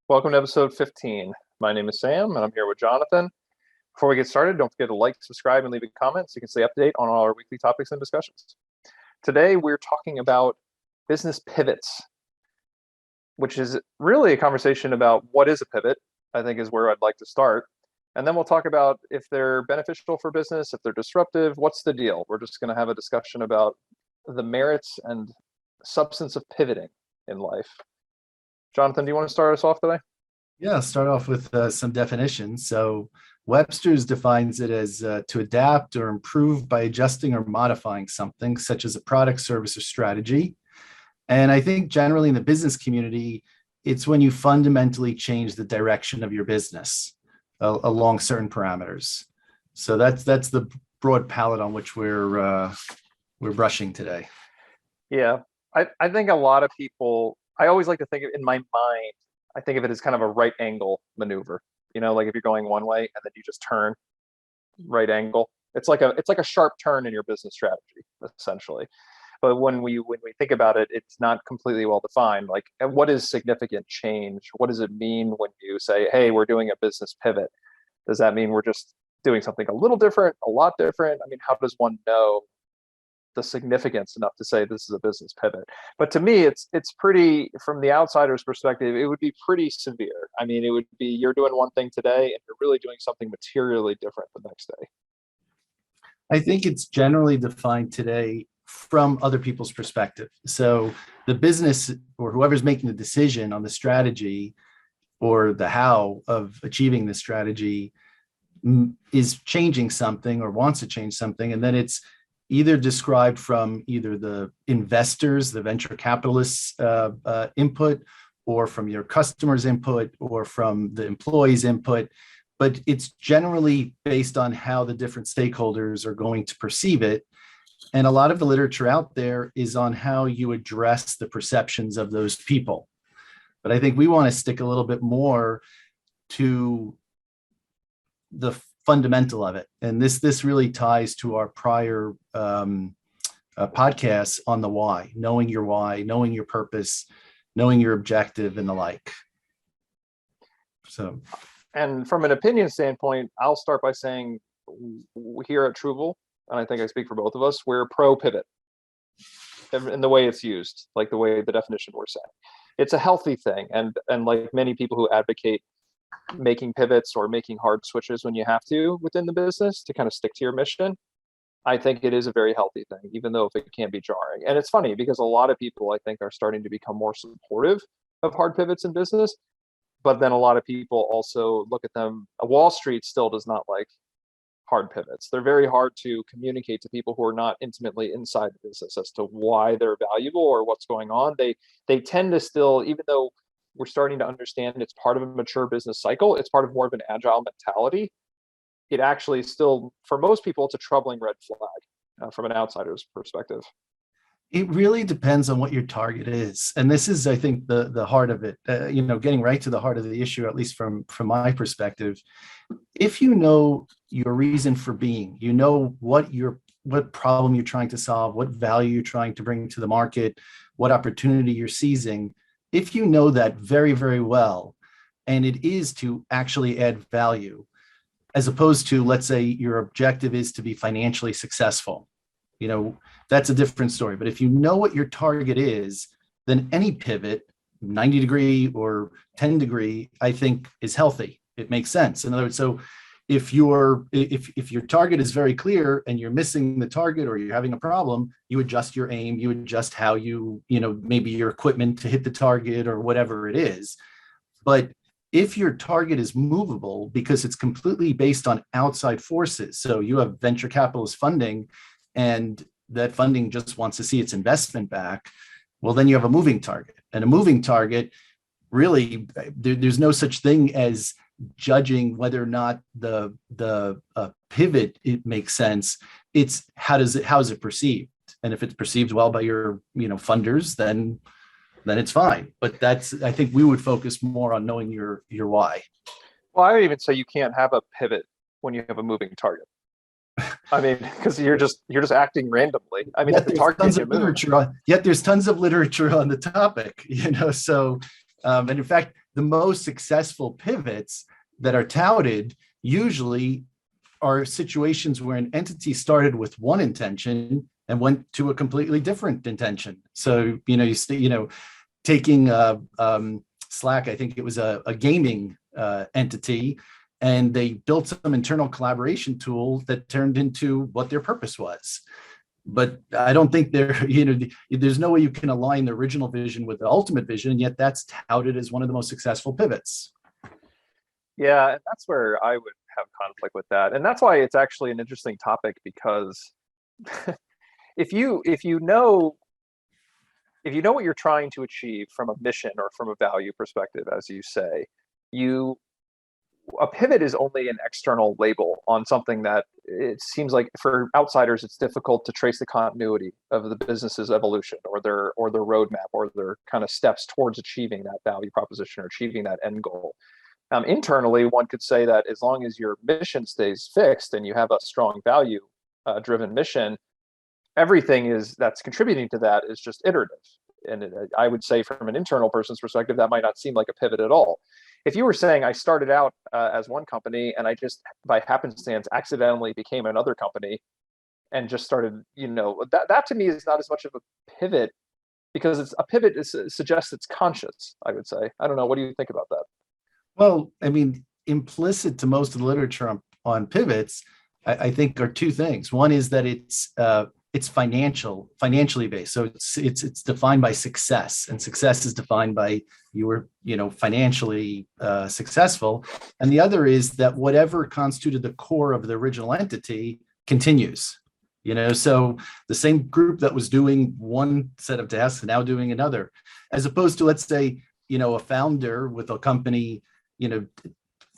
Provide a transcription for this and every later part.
Welcome to episode 15. My name is Sam, and I'm here with Jonathan. Before we get started, don't forget to like, subscribe, and leave a comment so you can stay up to date on all our weekly topics and discussions. Today, we're talking about business pivots, which is really a conversation about what is a pivot, I think is where I'd like to start. And then we'll talk about if they're beneficial for business, if they're disruptive, what's the deal? We're just going to have a discussion about the merits and substance of pivoting in life. Jonathan, do you want to start us off today? Yeah, I'll start off with some definitions. So Webster's defines it as to adapt or improve by adjusting or modifying something, such as a product, service, or strategy. And I think generally in the business community, it's when you fundamentally change the direction of your business along certain parameters. So that's the broad palette on which we're brushing today. Yeah, I think a lot of people, I always like to think of in my mind, I think of it as kind of a right angle maneuver. You know, like if you're going one way and then you just turn right angle. It's like a sharp turn in your business strategy, essentially. But when we think about it, it's not completely well defined. Like, what is significant change? What does it mean when you say, hey, we're doing a business pivot? Does that mean we're just doing something a little different, a lot different? I mean, how does one know the significance enough to say this is a business pivot? But to me, it's pretty, from the outsider's perspective, it would be pretty severe. I mean, it would be you're doing one thing today and you're really doing something materially different the next day. I think it's generally defined today from other people's perspective. So the business or whoever's making the decision on the strategy or the how of achieving the strategy is changing something or wants to change something. And then it's either described from either the investors, the venture capitalists' input, or from your customers' input, or from the employees' input. But it's generally based on how the different stakeholders are going to perceive it. And a lot of the literature out there is on how you address the perceptions of those people. But I think we want to stick a little bit more to the fundamental of it. And this really ties to our prior podcasts on the why, knowing your purpose, knowing your objective, and the like. So, and from an opinion standpoint, I'll start by saying here at Truval, and I think I speak for both of us, we're pro pivot in the way it's used, like the way the definition we're saying. It's a healthy thing. And like many people who advocate making pivots or making hard switches when you have to within the business to kind of stick to your mission, I think it is a very healthy thing, even though if it can be jarring. And it's funny because a lot of people, I think, are starting to become more supportive of hard pivots in business. But then a lot of people also look at them. Wall Street still does not like hard pivots. They're very hard to communicate to people who are not intimately inside the business as to why they're valuable or what's going on. They tend to still, even though we're starting to understand it's part of a mature business cycle, it's part of more of an agile mentality. It actually still, for most people, it's a troubling red flag from an outsider's perspective. It really depends on what your target is. And this is, I think, the heart of it, getting right to the heart of the issue, at least from my perspective. If you know your reason for being, you know what problem you're trying to solve, what value you're trying to bring to the market, what opportunity you're seizing, if you know that very, very well, and it is to actually add value, as opposed to, let's say, your objective is to be financially successful, that's a different story. But if you know what your target is, then any pivot, 90 degree or 10 degree, I think is healthy. It makes sense. In other words, so if your target is very clear and you're missing the target or you're having a problem, you adjust your aim, you adjust how maybe your equipment to hit the target or whatever it is. But if your target is movable because it's completely based on outside forces, so you have venture capitalist funding and that funding just wants to see its investment back, well, then you have a moving target. And a moving target, really, there's no such thing as judging whether or not the pivot, it makes sense. It's how is it perceived? And if it's perceived well by your funders, then it's fine. But I think we would focus more on knowing your why. Well, I would even say you can't have a pivot when you have a moving target. I mean, because you're just acting randomly. I mean, yet the target there's tons of literature on the topic, So, and in fact, the most successful pivots that are touted usually are situations where an entity started with one intention and went to a completely different intention. So, taking Slack, I think it was a gaming entity, and they built some internal collaboration tool that turned into what their purpose was. But I don't think there's no way you can align the original vision with the ultimate vision, and yet that's touted as one of the most successful pivots. Yeah, and that's where I would have conflict with that. And that's why it's actually an interesting topic, because if you know what you're trying to achieve from a mission or from a value perspective, as you say, you a pivot is only an external label on something that it seems like for outsiders it's difficult to trace the continuity of the business's evolution or their roadmap or their kind of steps towards achieving that value proposition or achieving that end goal. Internally, one could say that as long as your mission stays fixed and you have a strong value driven mission, everything is that's contributing to that is just iterative. And I would say from an internal person's perspective, that might not seem like a pivot at all. If you were saying I started out as one company and I just by happenstance accidentally became another company and just started, that to me is not as much of a pivot, because it's a pivot suggests it's conscious, I would say. I don't know. What do you think about that? Well, I mean, implicit to most of the literature on pivots, I think, are two things. One is that it's financially based. So it's defined by success, and success is defined by you were financially successful. And the other is that whatever constituted the core of the original entity continues. So the same group that was doing one set of tasks now doing another, as opposed to, let's say, a founder with a company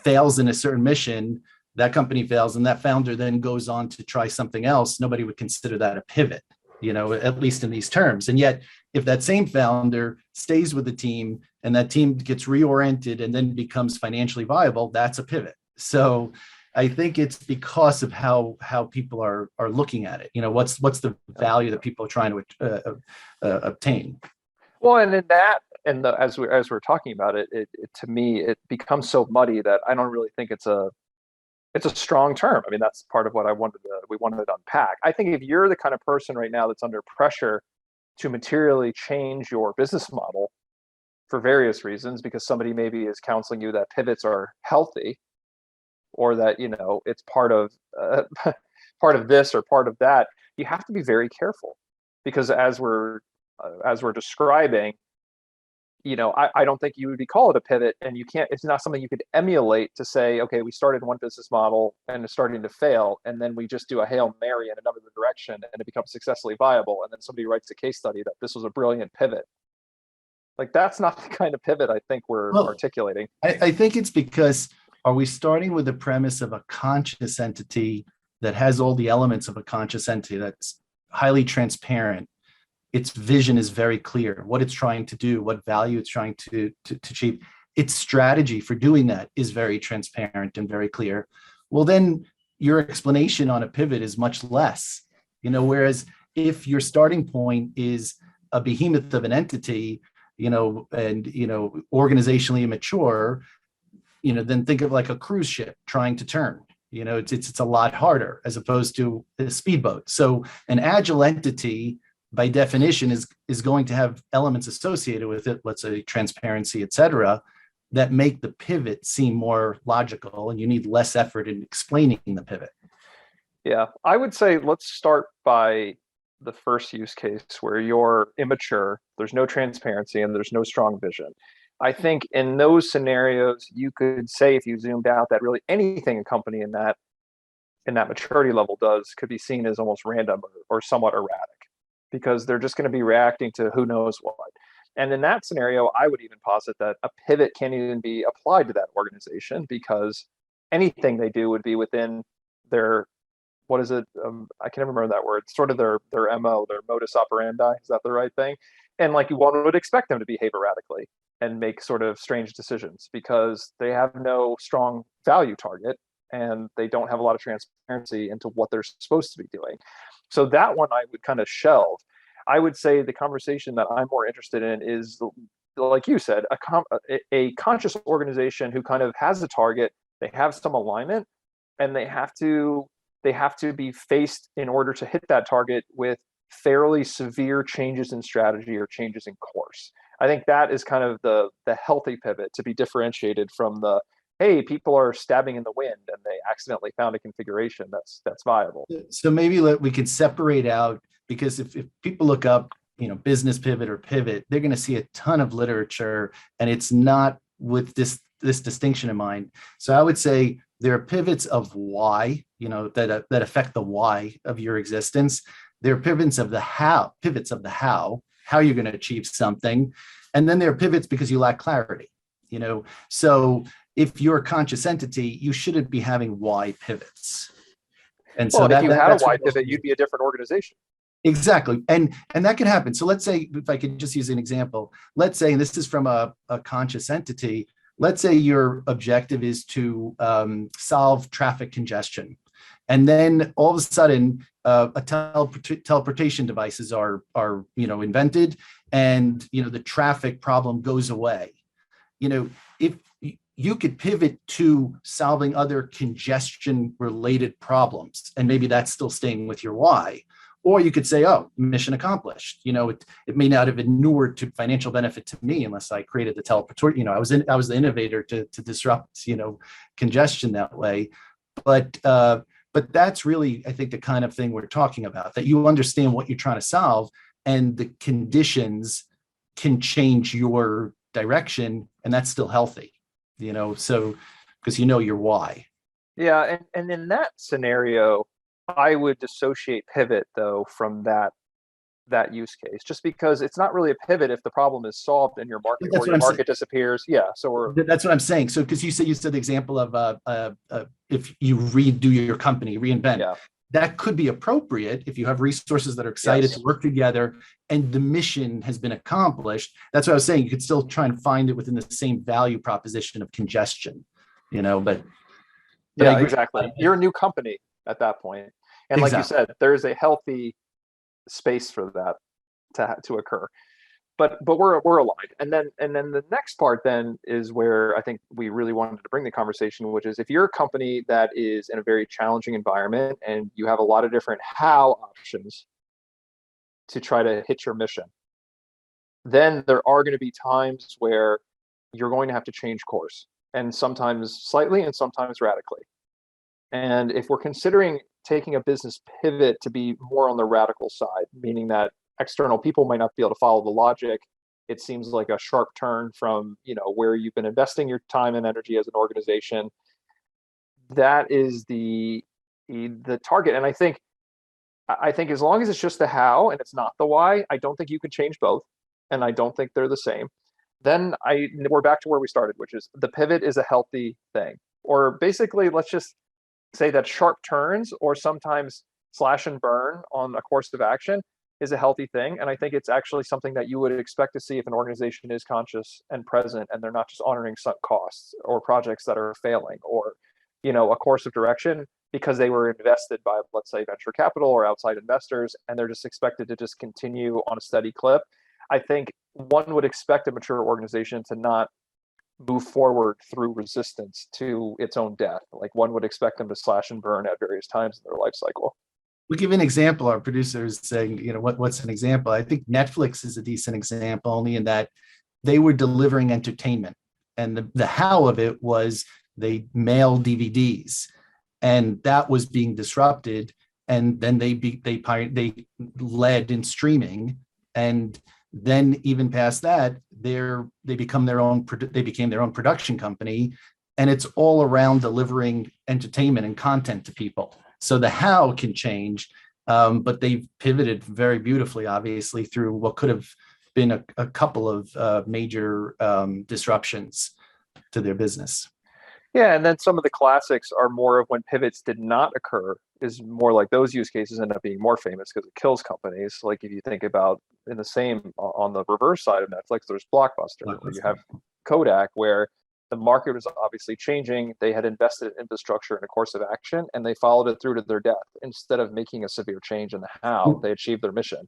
fails in a certain mission, that company fails, and that founder then goes on to try something else. Nobody would consider that a pivot, at least in these terms. And yet, if that same founder stays with the team and that team gets reoriented and then becomes financially viable, that's a pivot. So I think it's because of how people are looking at it. What's the value that people are trying to obtain? Well, and in that, and as we're talking about it, to me it becomes so muddy that I don't really think it's a strong term. I mean, that's part of what we wanted to unpack. I think if you're the kind of person right now that's under pressure to materially change your business model for various reasons, because somebody maybe is counseling you that pivots are healthy, or that it's part of part of this or part of that, you have to be very careful, because as we're describing, I don't think you would call it a pivot, and it's not something you could emulate to say, okay, we started one business model and it's starting to fail, and then we just do a Hail Mary in another direction and it becomes successfully viable. And then somebody writes a case study that this was a brilliant pivot. Like, that's not the kind of pivot I think we're articulating. I think it's because, are we starting with the premise of a conscious entity that has all the elements of a conscious entity, that's highly transparent? Its vision is very clear, what it's trying to do, what value it's trying to achieve. Its strategy for doing that is very transparent and very clear. Well, then your explanation on a pivot is much less, whereas if your starting point is a behemoth of an entity, and, organizationally immature, then think of like a cruise ship trying to turn. It's a lot harder as opposed to a speedboat. So an agile entity, by definition, is going to have elements associated with it, let's say transparency, et cetera, that make the pivot seem more logical, and you need less effort in explaining the pivot. Yeah, I would say let's start by the first use case where you're immature, there's no transparency, and there's no strong vision. I think in those scenarios, you could say, if you zoomed out, that really anything a company in that maturity level does could be seen as almost random or somewhat erratic, because they're just going to be reacting to who knows what. And in that scenario, I would even posit that a pivot can't even be applied to that organization, because anything they do would be within their, what is it? I can't remember that word, sort of their MO, their modus operandi. Is that the right thing? And like, one would expect them to behave erratically and make sort of strange decisions, because they have no strong value target and they don't have a lot of transparency into what they're supposed to be doing. So that one I would kind of shelve. I would say the conversation that I'm more interested in is like you said, a conscious organization who kind of has a target, they have some alignment, and they have to be faced in order to hit that target with fairly severe changes in strategy or changes in course. I think that is kind of the healthy pivot, to be differentiated from the, hey, people are stabbing in the wind and they accidentally found a configuration that's viable. So maybe we could separate out, because if people look up, business pivot or pivot, they're going to see a ton of literature, and it's not with this distinction in mind. So I would say there are pivots of why, that affect the why of your existence. There are pivots of the how, how you're going to achieve something. And then there are pivots because you lack clarity, So if you're a conscious entity, you shouldn't be having why pivots. And so if you had a that's why pivot, you'd be a different organization. Exactly. And that could happen. So let's say, if I could just use an example, let's say, and this is from a conscious entity, let's say your objective is to solve traffic congestion. And then all of a sudden, teleportation devices are invented, and the traffic problem goes away. If you could pivot to solving other congestion related problems, and maybe that's still staying with your why. Or you could say, oh, mission accomplished. It may not have inured to financial benefit to me unless I created the teleportation. I was the innovator to disrupt, congestion that way. But that's really, I think, the kind of thing we're talking about, that you understand what you're trying to solve, and the conditions can change your direction, and that's still healthy, so because your why. Yeah, and in that scenario, I would dissociate pivot though from that use case, just because it's not really a pivot if the problem is solved and your market That's or your market disappears. Yeah, so that's what I'm saying. So because you said the example of if you redo your company, reinvent. Yeah. That could be appropriate if you have resources that are excited Yes. to work together and the mission has been accomplished. That's what I was saying. You could still try and find it within the same value proposition of congestion, but yeah, exactly. You're a new company at that point. And like you said, there's a healthy space for that to occur. But we're aligned. And then the next part then is where I think we really wanted to bring the conversation, which is, if you're a company that is in a very challenging environment and you have a lot of different how options to try to hit your mission, then there are going to be times where you're going to have to change course, and sometimes slightly and sometimes radically. And if we're considering taking a business pivot to be more on the radical side, meaning that external people might not be able to follow the logic, it seems like a sharp turn from where you've been investing your time and energy as an organization. That is the target. And I think as long as it's just the how and it's not the why, I don't think you can change both, and I don't think they're the same. Then we're back to where we started, which is the pivot is a healthy thing. Or basically, let's just say that sharp turns or sometimes slash and burn on a course of action is a healthy thing. And I think it's actually something that you would expect to see if an organization is conscious and present, and they're not just honoring sunk costs or projects that are failing, or a course of direction because they were invested by, let's say, venture capital or outside investors, and they're just expected to just continue on a steady clip. I think one would expect a mature organization to not move forward through resistance to its own death. Like, one would expect them to slash and burn at various times in their life cycle. We'll give an example. Our producer is saying, what's an example? I think Netflix is a decent example, only in that they were delivering entertainment, and the how of it was they mail DVDs, and that was being disrupted. And then they led in streaming, and then even past that, they became their own production company, and it's all around delivering entertainment and content to people. So the how can change, but they've pivoted very beautifully, obviously, through what could have been a couple of major disruptions to their business. Yeah, and then some of the classics are more of when pivots did not occur, is more like those use cases end up being more famous because it kills companies. Like, if you think about in the same, on the reverse side of Netflix, there's Blockbuster, where you have Kodak, where the market was obviously changing. They had invested in infrastructure in a course of action, and they followed it through to their death. Instead of making a severe change in the how, they achieved their mission.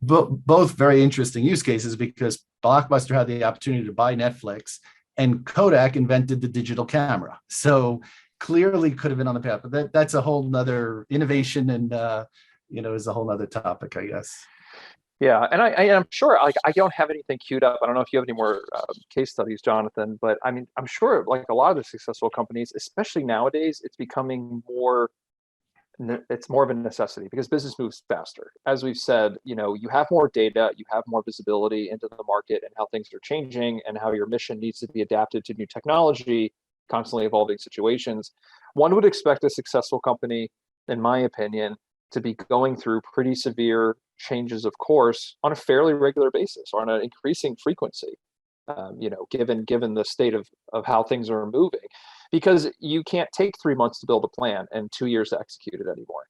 both very interesting use cases, because Blockbuster had the opportunity to buy Netflix, and Kodak invented the digital camera. So clearly could have been on the path, but that's a whole nother innovation, and is a whole nother topic, I guess. Yeah, and I'm sure, like, I don't have anything queued up. I don't know if you have any more case studies, Jonathan, but I mean, I'm sure like a lot of the successful companies, especially nowadays, it's becoming more. It's more of a necessity because business moves faster. As we've said, you have more data, you have more visibility into the market and how things are changing and how your mission needs to be adapted to new technology, constantly evolving situations. One would expect a successful company, in my opinion, to be going through pretty severe changes of course on a fairly regular basis or on an increasing frequency. Given the state of how things are moving, because you can't take 3 months to build a plan and 2 years to execute it anymore.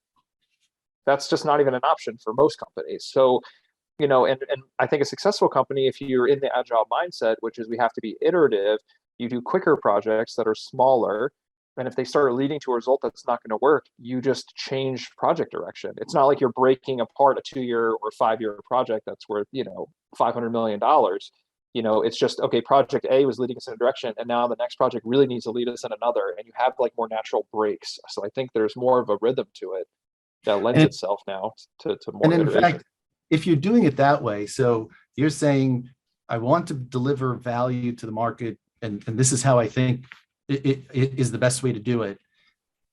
That's just not even an option for most companies. So, and I think a successful company, if you're in the agile mindset, which is we have to be iterative, you do quicker projects that are smaller. And if they start leading to a result that's not going to work, you just change project direction. It's not like you're breaking apart a 2-year or 5-year project that's worth, $500 million. It's just, okay, project A was leading us in a direction, and now the next project really needs to lead us in another, and you have like more natural breaks. So I think there's more of a rhythm to it that lends itself now to more And in iteration. fact, if you're doing it that way, so you're saying, I want to deliver value to the market, and this is how I think it is the best way to do it.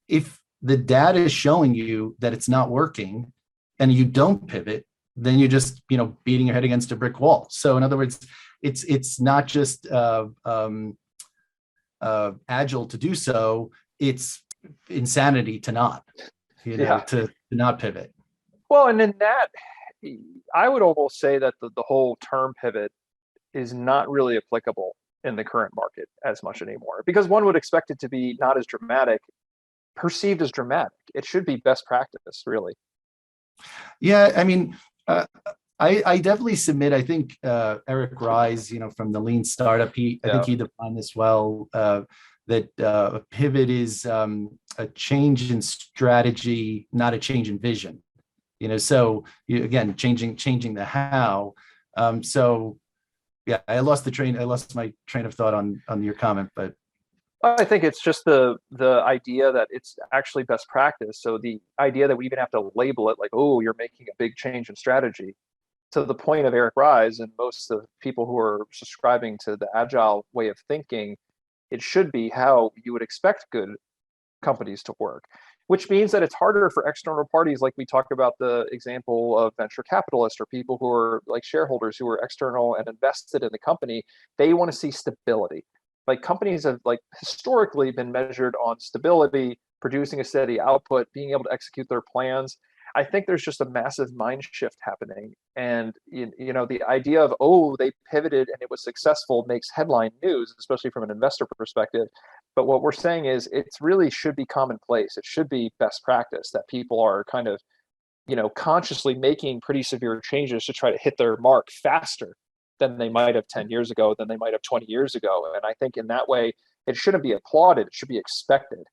If the data is showing you that it's not working and you don't pivot, then you're just, beating your head against a brick wall. So in other words, it's not just agile to do so, it's insanity to not, to not pivot. Well, and in that, I would almost say that the whole term pivot is not really applicable in the current market as much anymore, because one would expect it to be not as dramatic, perceived as dramatic. It should be best practice, really. Yeah, I mean, I definitely submit. I think Eric Ries, from the Lean Startup, I think he defined this well. That a pivot is a change in strategy, not a change in vision. So again, changing the how. So yeah, I lost my train of thought on your comment, but I think it's just the idea that it's actually best practice. So the idea that we even have to label it like, oh, you're making a big change in strategy, to the point of Eric Ries and most of the people who are subscribing to the agile way of thinking, it should be how you would expect good companies to work, which means that it's harder for external parties. Like we talk about the example of venture capitalists or people who are like shareholders who are external and invested in the company. They want to see stability. Like companies have like historically been measured on stability, producing a steady output, being able to execute their plans. I think there's just a massive mind shift happening. And, the idea of, oh, they pivoted and it was successful makes headline news, especially from an investor perspective. But what we're saying is it's really should be commonplace. It should be best practice that people are kind of, consciously making pretty severe changes to try to hit their mark faster than they might have 10 years ago, than they might have 20 years ago. And I think in that way, it shouldn't be applauded. It should be expected.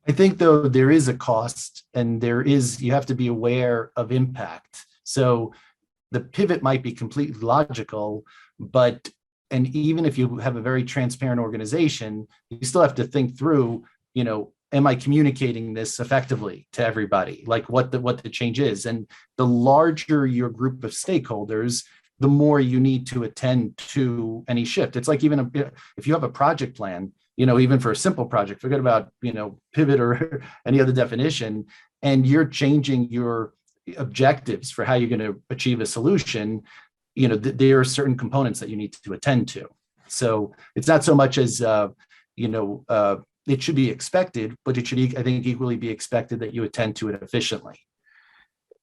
I think though there is a cost, and you have to be aware of impact. So the pivot might be completely logical, and even if you have a very transparent organization, you still have to think through, am I communicating this effectively to everybody? Like what the change is. And the larger your group of stakeholders, the more you need to attend to any shift. It's like even if you have a project plan, even for a simple project, forget about, pivot or any other definition, and you're changing your objectives for how you're going to achieve a solution, there are certain components that you need to attend to. So it's not so much as, it should be expected, but it should, I think, equally be expected that you attend to it efficiently.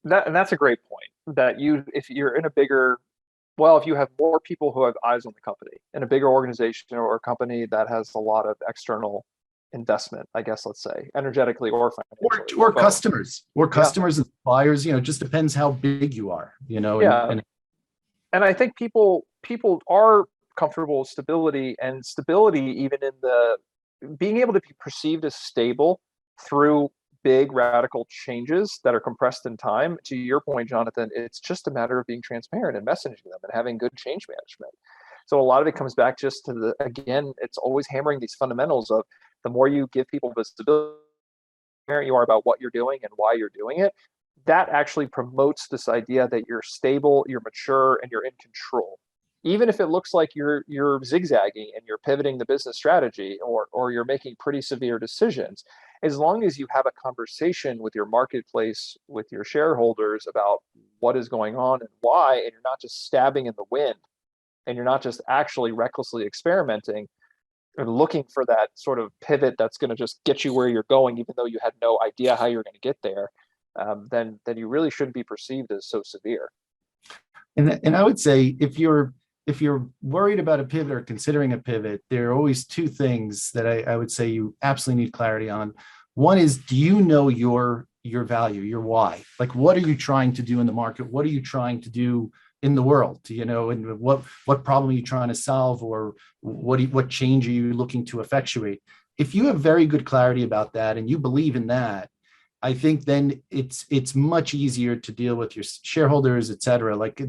That's a great point, that if you're in if you have more people who have eyes on the company in a bigger organization or a company that has a lot of external investment, I guess, let's say energetically or financially, or customers and suppliers, it just depends how big you are, and I think people are comfortable with stability, and stability even in the being able to be perceived as stable through big radical changes that are compressed in time, to your point, Jonathan, it's just a matter of being transparent and messaging them and having good change management. So a lot of it comes back just to again, it's always hammering these fundamentals of the more you give people visibility, you are about what you're doing and why you're doing it, that actually promotes this idea that you're stable, you're mature, and you're in control. Even if it looks like you're zigzagging and you're pivoting the business strategy, or you're making pretty severe decisions, as long as you have a conversation with your marketplace, with your shareholders about what is going on and why, and you're not just stabbing in the wind, and you're not just actually recklessly experimenting or looking for that sort of pivot that's going to just get you where you're going, even though you had no idea how you're going to get there, then you really shouldn't be perceived as so severe. And I would say if you're worried about a pivot or considering a pivot, there are always two things that I would say you absolutely need clarity on. One is, do you know your value, your why? Like, what are you trying to do in the market? What are you trying to do in the world? And what problem are you trying to solve, or what change are you looking to effectuate? If you have very good clarity about that and you believe in that, I think then it's much easier to deal with your shareholders, et cetera, like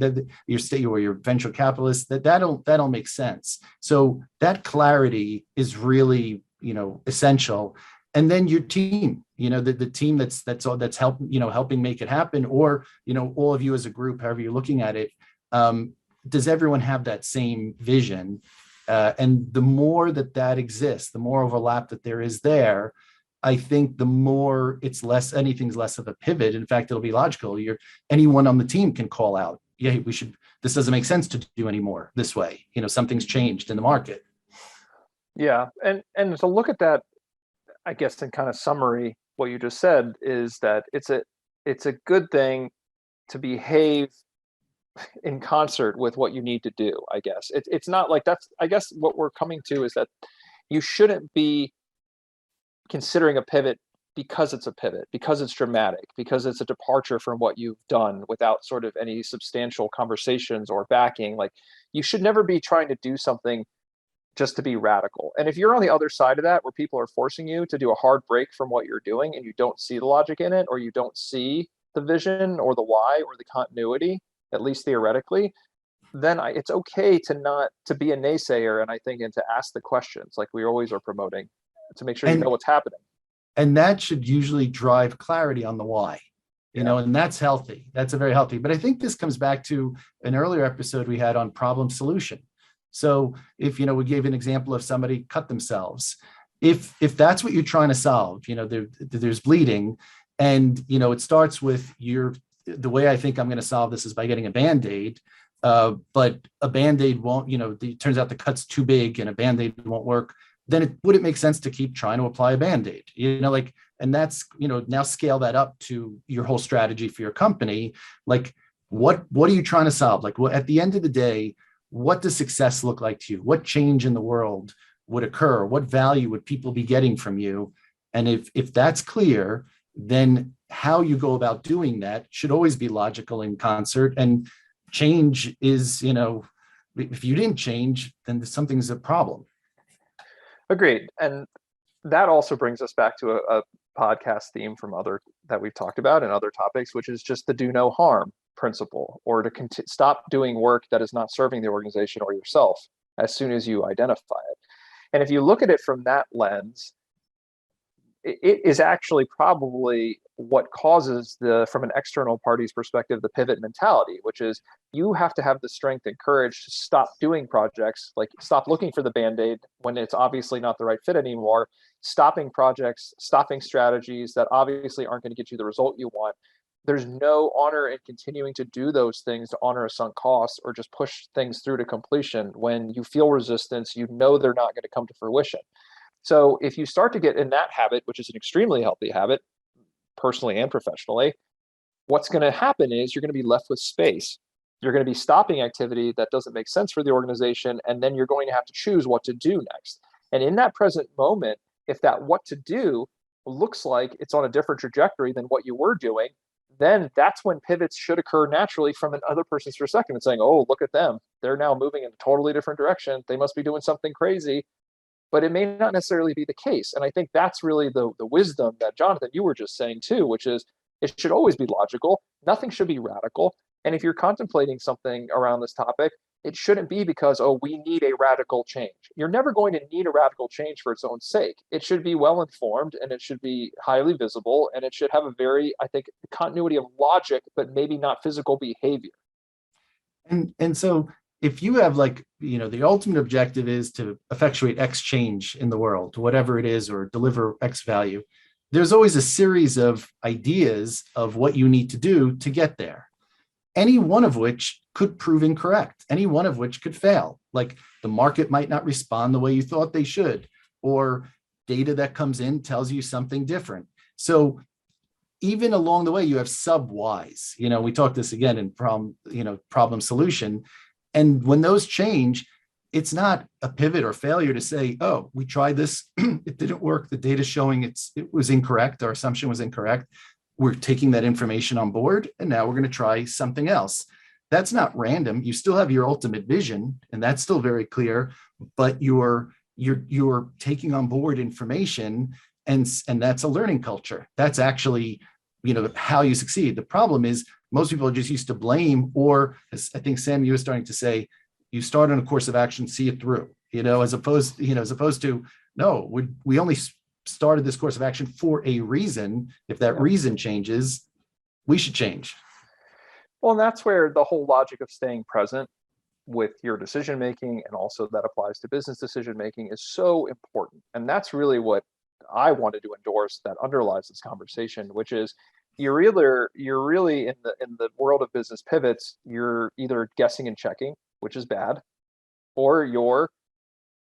your state or your venture capitalists. That'll make sense. So that clarity is really essential. And then your team, the team that's helping make it happen, or all of you as a group, however you're looking at it. Does everyone have that same vision? And the more that exists, the more overlap that there is there, I think the more anything's less of a pivot. In fact, it'll be logical. Anyone on the team can call out, yeah, this doesn't make sense to do anymore this way. Something's changed in the market. Yeah. And to look at that, I guess in kind of summary, what you just said is that it's a good thing to behave in concert with what you need to do. I guess it's not like I guess what we're coming to is that you shouldn't be considering a pivot because it's a pivot, because it's dramatic, because it's a departure from what you've done without sort of any substantial conversations or backing. Like, you should never be trying to do something just to be radical. And if you're on the other side of that, where people are forcing you to do a hard break from what you're doing and you don't see the logic in it, or you don't see the vision or the why or the continuity, at least theoretically, then it's okay to be a naysayer, and I think, and to ask the questions like we always are promoting, to make sure you know what's happening. And that should usually drive clarity on the why, and that's healthy. That's a very healthy. But I think this comes back to an earlier episode we had on problem solution. So if, we gave an example of somebody cut themselves, if that's what you're trying to solve, there's bleeding, and, it starts with the way I think I'm going to solve this is by getting a Band-Aid. But a Band-Aid won't, it turns out the cut's too big and a Band-Aid won't work. Then would it make sense to keep trying to apply a Band-Aid? And that's, now scale that up to your whole strategy for your company. Like, what are you trying to solve? Like, at the end of the day, what does success look like to you? What change in the world would occur? What value would people be getting from you? And if that's clear, then how you go about doing that should always be logical in concert. And change is, if you didn't change, then something's a problem. Agreed. And that also brings us back to a podcast theme from that we've talked about and other topics, which is just the do no harm principle, or to stop doing work that is not serving the organization or yourself as soon as you identify it. And if you look at it from that lens, it is actually probably what causes from an external party's perspective, the pivot mentality, which is you have to have the strength and courage to stop doing projects, like stop looking for the Band-Aid when it's obviously not the right fit anymore, stopping projects, stopping strategies that obviously aren't going to get you the result you want. There's no honor in continuing to do those things to honor a sunk cost, or just push things through to completion when you feel resistance, they're not going to come to fruition. So if you start to get in that habit, which is an extremely healthy habit, personally and professionally, what's going to happen is you're going to be left with space. You're going to be stopping activity that doesn't make sense for the organization, and then you're going to have to choose what to do next. And in that present moment, if that what to do looks like it's on a different trajectory than what you were doing, then that's when pivots should occur naturally from another person's perspective and saying, oh, look at them. They're now moving in a totally different direction. They must be doing something crazy. but it may not necessarily be the case. And I think that's really the wisdom that Jonathan, you were just saying too, which is it should always be logical. Nothing should be radical. And if you're contemplating something around this topic, it shouldn't be because, oh, we need a radical change. You're never going to need a radical change for its own sake. It should be well informed and it should be highly visible and it should have a very, I think, continuity of logic, but maybe not physical behavior. And so if you have like, the ultimate objective is to effectuate X change in the world, whatever it is, or deliver X value, there's always a series of ideas of what you need to do to get there. Any one of which could prove incorrect, any one of which could fail. Like the market might not respond the way you thought they should, or data that comes in tells you something different. So even along the way, you have sub whys. We talked this again in problem solution. And when those change, it's not a pivot or failure to say, oh, we tried this, it didn't work. The data's showing it was incorrect. Our assumption was incorrect. We're taking that information on board, and now we're going to try something else. That's not random. You still have your ultimate vision, and that's still very clear, but you're taking on board information, and that's a learning culture. That's actually, how you succeed. The problem is most people are just used to blame, or as I think Sam, you were starting to say, you start on a course of action, see it through, as opposed to, no, we only started this course of action for a reason. If that reason changes, we should change. Well, and that's where the whole logic of staying present with your decision making, and also that applies to business decision making, is so important. And that's really what I wanted to endorse that underlies this conversation, which is you're really in the world of business pivots, you're either guessing and checking, which is bad, or you're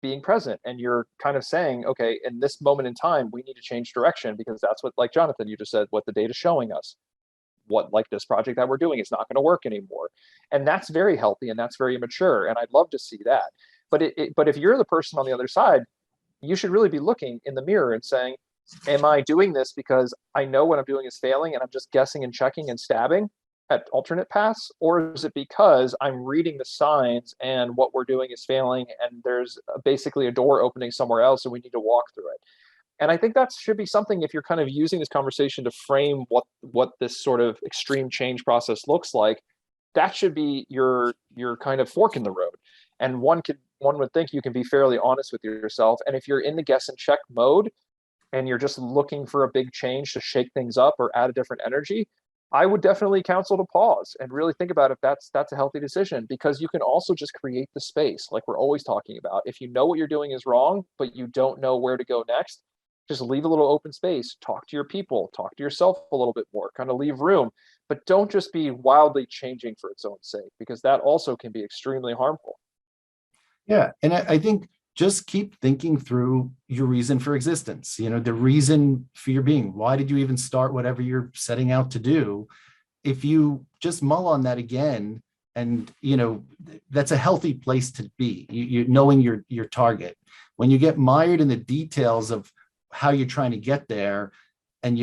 being present and you're kind of saying, okay, in this moment in time, we need to change direction because that's what, like Jonathan, you just said, what the data's showing us. What, like this project that we're doing is not going to work anymore. And that's very healthy and that's very mature. And I'd love to see that. But if you're the person on the other side, you should really be looking in the mirror and saying, am I doing this because I know what I'm doing is failing and I'm just guessing and checking and stabbing at alternate paths? Or is it because I'm reading the signs and what we're doing is failing and there's basically a door opening somewhere else and we need to walk through it? And I think that should be something, if you're kind of using this conversation to frame what this sort of extreme change process looks like, that should be your kind of fork in the road. And one would think you can be fairly honest with yourself. And if you're in the guess and check mode and you're just looking for a big change to shake things up or add a different energy, I would definitely counsel to pause and really think about if that's a healthy decision, because you can also just create the space like we're always talking about. If you know what you're doing is wrong, but you don't know where to go next, just leave a little open space, talk to your people, talk to yourself a little bit more, kind of leave room, but don't just be wildly changing for its own sake, because that also can be extremely harmful. Yeah. And I think just keep thinking through your reason for existence, the reason for your being. Why did you even start whatever you're setting out to do? If you just mull on that again, and that's a healthy place to be, you knowing your target. When you get mired in the details of how you're trying to get there and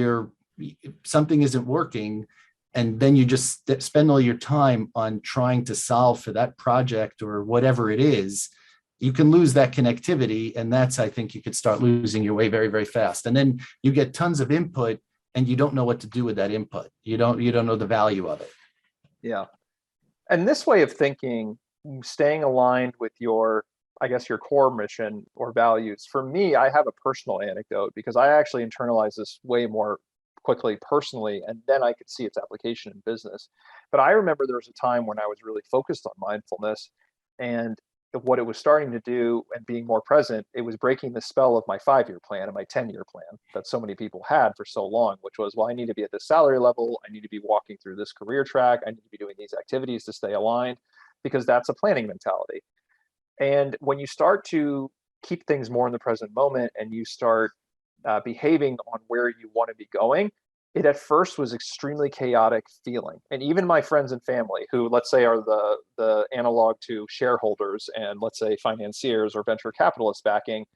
something isn't working, and then you just spend all your time on trying to solve for that project or whatever it is, you can lose that connectivity. And that's, I think you could start losing your way very, very fast. And then you get tons of input and you don't know what to do with that input. You don't know the value of it. Yeah. And this way of thinking, staying aligned with your core mission or values. For me, I have a personal anecdote because I actually internalized this way more quickly personally, and then I could see its application in business. But I remember there was a time when I was really focused on mindfulness, and what it was starting to do and being more present, it was breaking the spell of my 5-year plan and my 10-year plan that so many people had for so long, which was, well, I need to be at this salary level. I need to be walking through this career track. I need to be doing these activities to stay aligned, because that's a planning mentality. And when you start to keep things more in the present moment and you start behaving on where you want to be going, it at first was extremely chaotic feeling. And even my friends and family, who let's say are the analog to shareholders and let's say financiers or venture capitalists backing,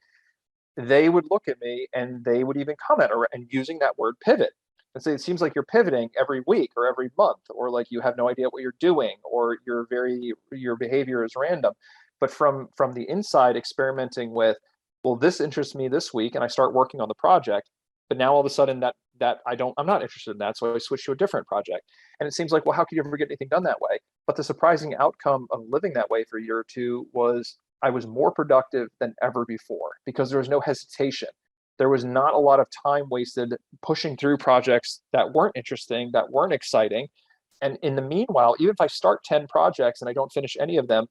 they would look at me and they would even comment and using that word pivot and say, it seems like you're pivoting every week or every month, or like you have no idea what you're doing, or your behavior is random. But from the inside, experimenting with, well, this interests me this week, and I start working on the project. But now all of a sudden I'm not interested in that, so I switch to a different project. And it seems like, well, how could you ever get anything done that way? But the surprising outcome of living that way for a year or two was I was more productive than ever before because there was no hesitation. There was not a lot of time wasted pushing through projects that weren't interesting, that weren't exciting. And in the meanwhile, even if I start 10 projects and I don't finish any of them,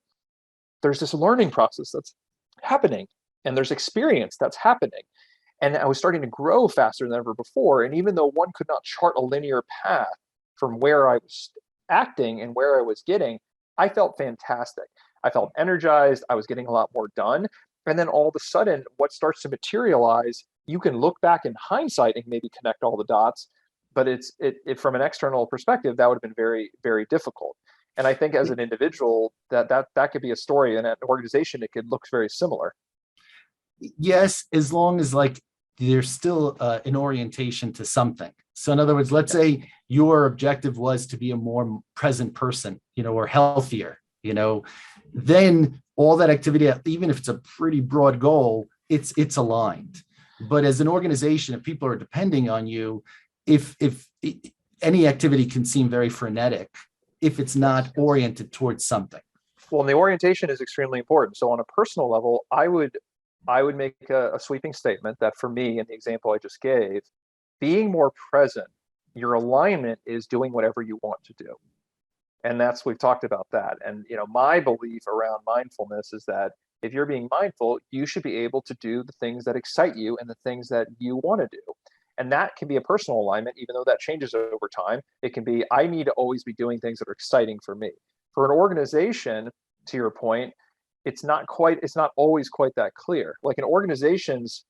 there's this learning process that's happening, and there's experience that's happening. And I was starting to grow faster than ever before. And even though one could not chart a linear path from where I was acting and where I was getting, I felt fantastic. I felt energized. I was getting a lot more done. And then all of a sudden, what starts to materialize, you can look back in hindsight and maybe connect all the dots. But from an external perspective, that would have been very, very difficult. And I think as an individual, that could be a story. In an organization, it could look very similar. Yes, as long as like there's still an orientation to something. So in other words, let's say your objective was to be a more present person, or healthier, then all that activity, even if it's a pretty broad goal, it's aligned. But as an organization, if people are depending on you, if any activity can seem very frenetic if it's not oriented towards something. Well, and the orientation is extremely important. So on a personal level, I would make a sweeping statement that for me, in the example I just gave, being more present, your alignment is doing whatever you want to do. And we've talked about that. And, my belief around mindfulness is that if you're being mindful, you should be able to do the things that excite you and the things that you want to do. And that can be a personal alignment, even though that changes over time. It can be, I need to always be doing things that are exciting for me. For an organization, to your point, it's not always quite that clear. Like an organization's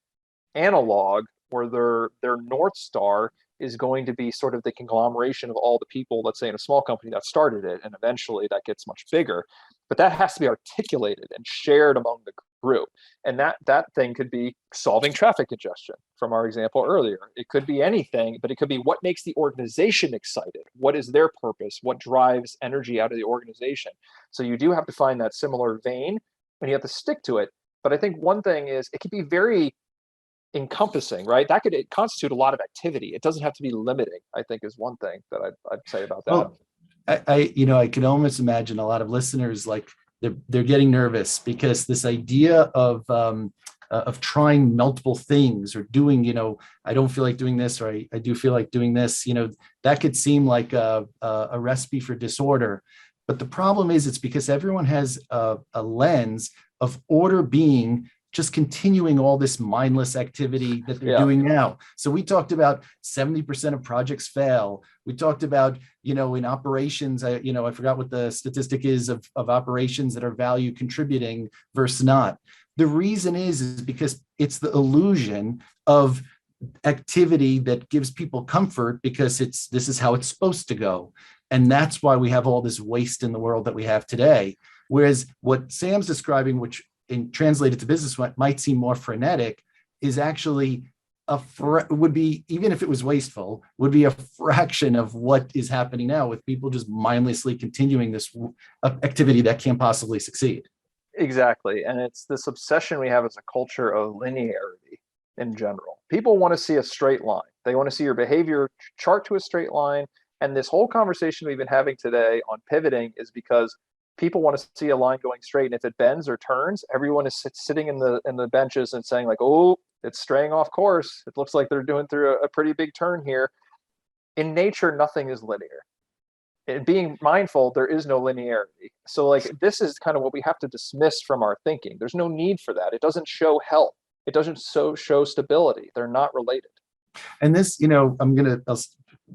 analog or their North Star is going to be sort of the conglomeration of all the people, let's say in a small company that started it, and eventually that gets much bigger. But that has to be articulated and shared among the group. And that thing could be solving traffic congestion from our example earlier. It could be anything, but it could be what makes the organization excited. What is their purpose? What drives energy out of the organization? So you do have to find that similar vein and you have to stick to it. But I think one thing is it can be very encompassing, right? That could constitute a lot of activity. It doesn't have to be limiting, I think, is one thing that I'd say about that. Well, I can almost imagine a lot of listeners like they're getting nervous because this idea of trying multiple things or doing, I don't feel like doing this, or I do feel like doing this, that could seem like a recipe for disorder. But the problem is it's because everyone has a lens of order being just continuing all this mindless activity that they're doing now. So we talked about 70% of projects fail. We talked about, in operations, I forgot what the statistic is of operations that are value contributing versus not. The reason is because it's the illusion of activity that gives people comfort because this is how it's supposed to go. And that's why we have all this waste in the world that we have today. Whereas what Sam's describing, which translated to business might seem more frenetic, is actually would be, even if it was wasteful, would be a fraction of what is happening now with people just mindlessly continuing this activity that can't possibly succeed. Exactly. And it's this obsession we have as a culture of linearity in general. People want to see a straight line. They want to see your behavior chart to a straight line. And this whole conversation we've been having today on pivoting is because people want to see a line going straight, and if it bends or turns, everyone is sitting in the benches and saying like, "Oh, it's straying off course. It looks like they're doing through a pretty big turn here." In nature, nothing is linear. In being mindful, there is no linearity. So like this is kind of what we have to dismiss from our thinking. There's no need for that. It doesn't show health. It doesn't show stability. They're not related. And this, I'll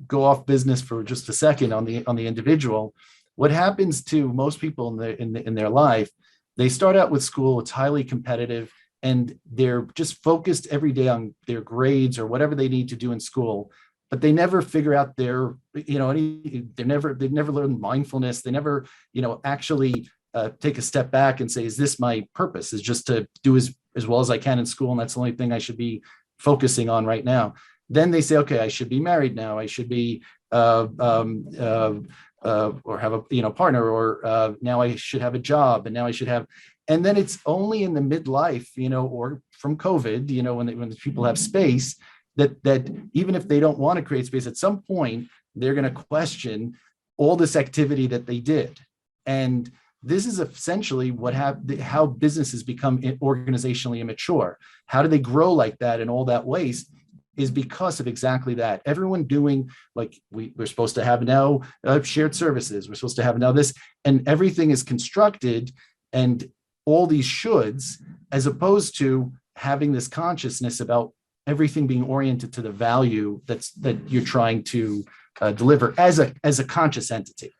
go off business for just a second on the individual. What happens to most people in their life, they start out with school, it's highly competitive, and they're just focused every day on their grades or whatever they need to do in school, but they never figure out they've never learned mindfulness. They never, actually take a step back and say, is this my purpose? Is just to do as well as I can in school, and that's the only thing I should be focusing on right now. Then they say, okay, I should be married now. I should be or have a partner, or now I should have a job, and now I should have, And then it's only in the midlife, or from COVID, when people have space, that even if they don't want to create space, at some point they're going to question all this activity that they did. And this is essentially how businesses become organizationally immature. How do they grow like that and all that waste is because of exactly that. Everyone doing, like we're supposed to have now shared services, we're supposed to have now this, and everything is constructed and all these shoulds, as opposed to having this consciousness about everything being oriented to the value that you're trying to deliver as a conscious entity.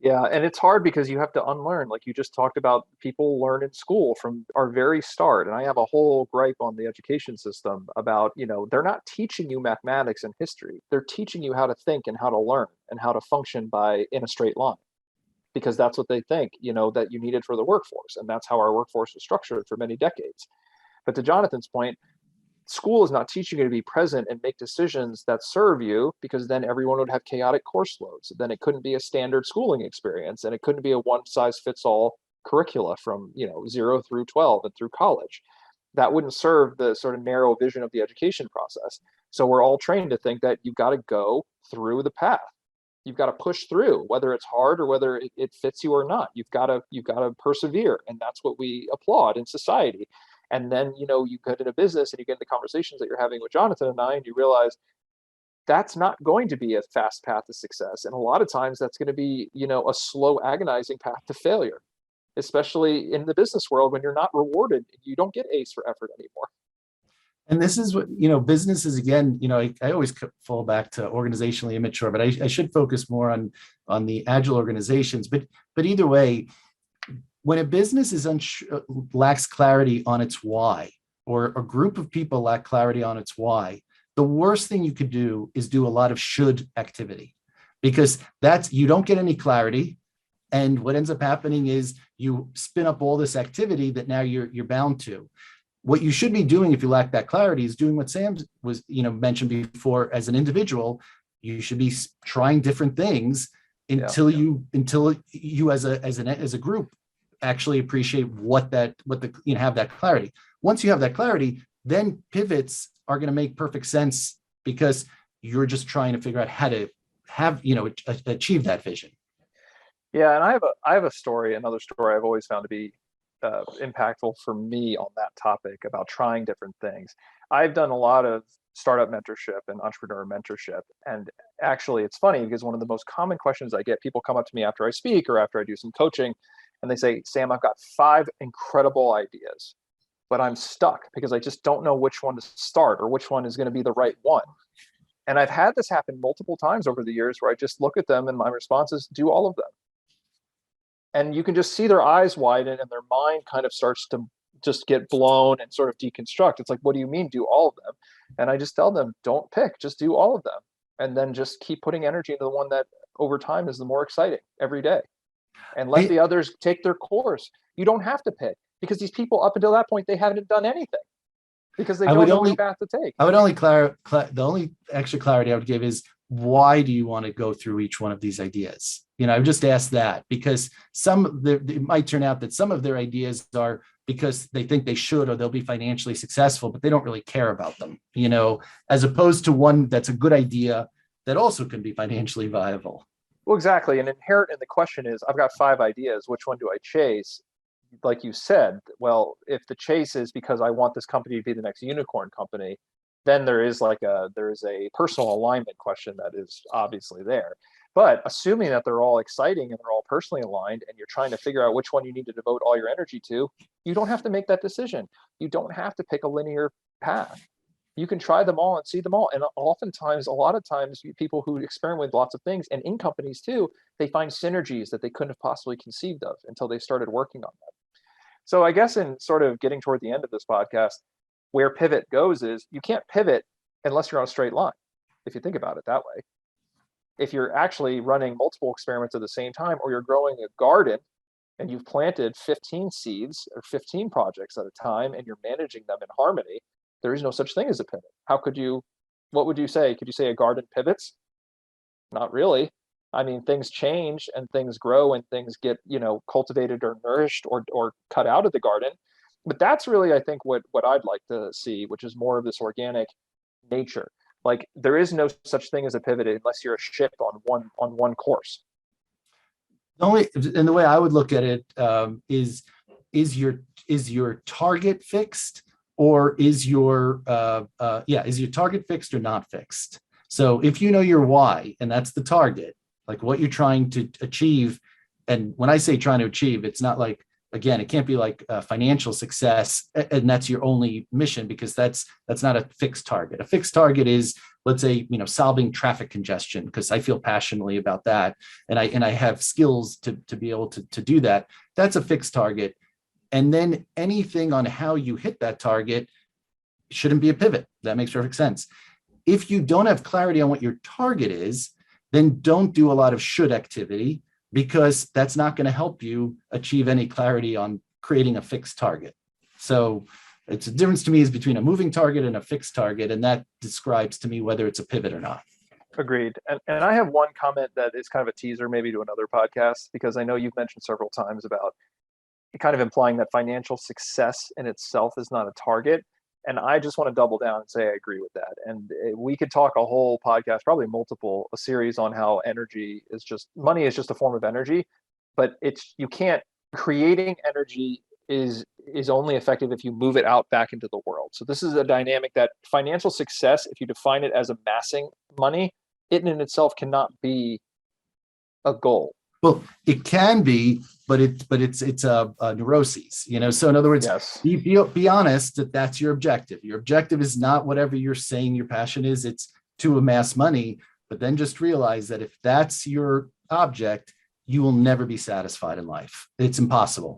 Yeah, and it's hard because you have to unlearn, like you just talked about, people learn in school from our very start. And I have a whole gripe on the education system about, they're not teaching you mathematics and history. They're teaching you how to think and how to learn and how to function in a straight line, because that's what they think, that you needed for the workforce. And that's how our workforce was structured for many decades. But to Jonathan's point, school is not teaching you to be present and make decisions that serve you, because then everyone would have chaotic course loads. Then it couldn't be a standard schooling experience, and it couldn't be a one size fits all curricula from 0 through 12 and through college. That wouldn't serve the sort of narrow vision of the education process. So we're all trained to think that you've got to go through the path. You've got to push through, whether it's hard or whether it fits you or not. You've got to persevere, and that's what we applaud in society. And then, you get into business and you get into conversations that you're having with Jonathan and I, and you realize that's not going to be a fast path to success. And a lot of times that's going to be, a slow, agonizing path to failure, especially in the business world when you're not rewarded. You don't get A's for effort anymore. And this is what, businesses, again, I always fall back to organizationally immature, but I should focus more on the agile organizations. But either way, when a business lacks clarity on its why, or a group of people lack clarity on its why, the worst thing you could do is do a lot of should activity, because you don't get any clarity. And what ends up happening is you spin up all this activity that now you're bound to. What you should be doing if you lack that clarity is doing what Sam was, mentioned before. As an individual, you should be trying different things until you as a group actually appreciate have that clarity. Once you have that clarity, then pivots are going to make perfect sense, because you're just trying to figure out how to achieve that vision. Yeah, and I have another story I've always found to be impactful for me on that topic about trying different things. I've done a lot of startup mentorship and entrepreneur mentorship, and actually it's funny because one of the most common questions I get, people come up to me after I speak or after I do some coaching, and they say, Sam, I've got 5 incredible ideas, but I'm stuck because I just don't know which one to start or which one is going to be the right one. And I've had this happen multiple times over the years where I just look at them and my response is, do all of them. And you can just see their eyes widen and their mind kind of starts to just get blown and sort of deconstruct. It's like, what do you mean do all of them? And I just tell them, don't pick, just do all of them. And then just keep putting energy into the one that over time is the more exciting every day. And let the others take their course. You don't have to pick, because these people up until that point, they haven't done anything because they don't know which path to take. I would only the only extra clarity I would give is, why do you want to go through each one of these ideas? I would just ask that, because it might turn out that some of their ideas are because they think they should or they'll be financially successful, but they don't really care about them, as opposed to one that's a good idea that also can be financially viable. Well, exactly. And inherent in the question is, I've got 5 ideas. Which one do I chase? Like you said, well, if the chase is because I want this company to be the next unicorn company, then there is a personal alignment question that is obviously there. But assuming that they're all exciting and they're all personally aligned, and you're trying to figure out which one you need to devote all your energy to, you don't have to make that decision. You don't have to pick a linear path. You can try them all and see them all. And oftentimes, a lot of times, people who experiment with lots of things, and in companies too, they find synergies that they couldn't have possibly conceived of until they started working on them. So I guess in sort of getting toward the end of this podcast, where pivot goes is, you can't pivot unless you're on a straight line, if you think about it that way. If you're actually running multiple experiments at the same time, or you're growing a garden and you've planted 15 seeds or 15 projects at a time and you're managing them in harmony, there is no such thing as a pivot. What would you say? Could you say a garden pivots? Not really. I mean, things change and things grow and things get, cultivated or nourished or cut out of the garden. But that's really, I think, what I'd like to see, which is more of this organic nature. Like there is no such thing as a pivot unless you're a ship on one course. And the way I would look at it is your target fixed, or is your target fixed or not fixed? So if you know your why, and that's the target, like what you're trying to achieve. And when I say trying to achieve, it's not like, again, it can't be like financial success and that's your only mission, because that's not a fixed target. A fixed target is, let's say, solving traffic congestion, because I feel passionately about that, and I have skills to be able to do that. That's a fixed target. And then anything on how you hit that target shouldn't be a pivot. That makes perfect sense. If you don't have clarity on what your target is, then don't do a lot of should activity, because that's not going to help you achieve any clarity on creating a fixed target. So it's a difference to me is between a moving target and a fixed target, and that describes to me whether it's a pivot or not. Agreed. And I have one comment that is kind of a teaser maybe to another podcast, because I know you've mentioned several times about kind of implying that financial success in itself is not a target. And I just want to double down and say I agree with that. And we could talk a whole podcast, probably a series on how money is just a form of energy, but you can't, creating energy is only effective if you move it out back into the world. So this is a dynamic that financial success, if you define it as amassing money, it in itself cannot be a goal. Well, it can be, but it's a neuroses, So in other words, yes, be honest that that's your objective. Your objective is not whatever you're saying your passion is. It's to amass money, but then just realize that if that's your object, you will never be satisfied in life. It's impossible.